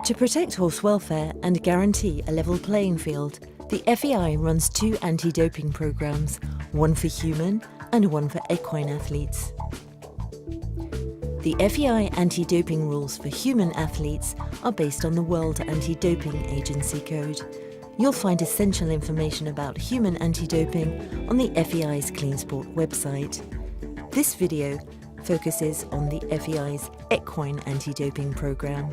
To protect horse welfare and guarantee a level playing field, the FEI runs 2 anti-doping programs, one for human and one for equine athletes. The FEI anti-doping rules for human athletes are based on the World Anti-Doping Agency Code. You'll find essential information about human anti-doping on the FEI's Clean Sport website. This video focuses on the FEI's equine anti-doping program.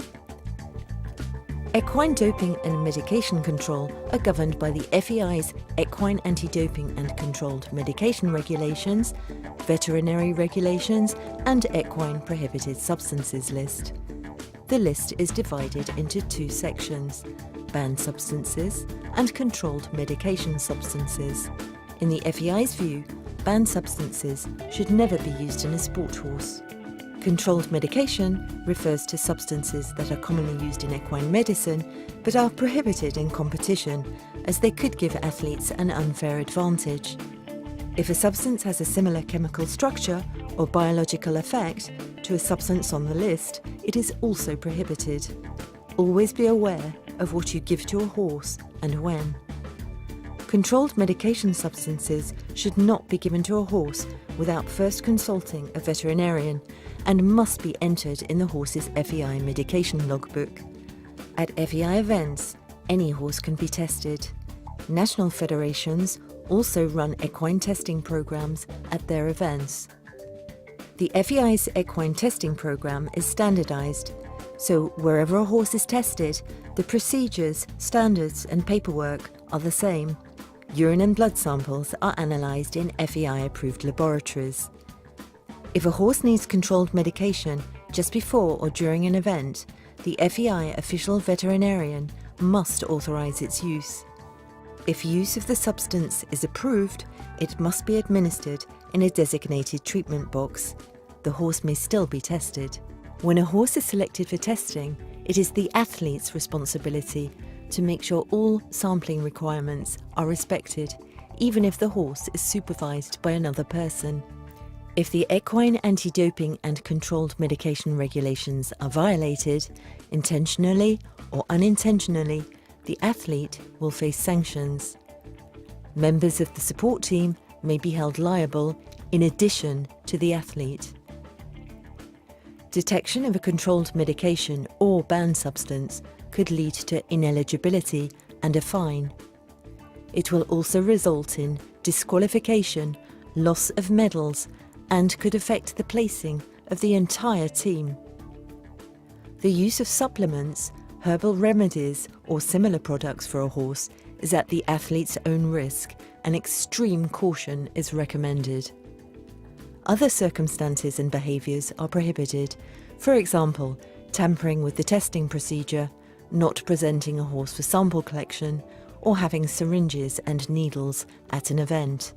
Equine doping and medication control are governed by the FEI's Equine Anti-Doping and Controlled Medication Regulations, Veterinary Regulations and Equine Prohibited Substances List. The list is divided into 2 sections: banned substances and controlled medication substances. In the FEI's view, banned substances should never be used in a sport horse. Controlled medication refers to substances that are commonly used in equine medicine but are prohibited in competition, as they could give athletes an unfair advantage. If a substance has a similar chemical structure or biological effect to a substance on the list, it is also prohibited. Always be aware of what you give to a horse and when. Controlled medication substances should not be given to a horse without first consulting a veterinarian and must be entered in the horse's FEI medication logbook. At FEI events, any horse can be tested. National federations also run equine testing programs at their events. The FEI's equine testing program is standardized, so wherever a horse is tested, the procedures, standards and paperwork are the same. Urine and blood samples are analysed in FEI-approved laboratories. If a horse needs controlled medication just before or during an event, the FEI official veterinarian must authorise its use. If use of the substance is approved, it must be administered in a designated treatment box. The horse may still be tested. When a horse is selected for testing, it is the athlete's responsibility to make sure all sampling requirements are respected, even if the horse is supervised by another person. If the equine anti-doping and controlled medication regulations are violated, intentionally or unintentionally, the athlete will face sanctions. Members of the support team may be held liable in addition to the athlete. Detection of a controlled medication or banned substance could lead to ineligibility and a fine. It will also result in disqualification, loss of medals, and could affect the placing of the entire team. The use of supplements, herbal remedies, or similar products for a horse is at the athlete's own risk, and extreme caution is recommended. Other circumstances and behaviours are prohibited, for example, tampering with the testing procedure, not presenting a horse for sample collection, or having syringes and needles at an event.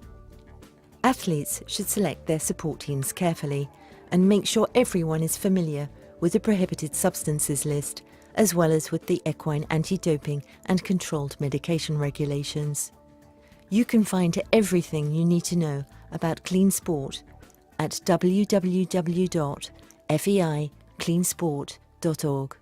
Athletes should select their support teams carefully and make sure everyone is familiar with the prohibited substances list, as well as with the equine anti-doping and controlled medication regulations. You can find everything you need to know about clean sport at www.feicleansport.org.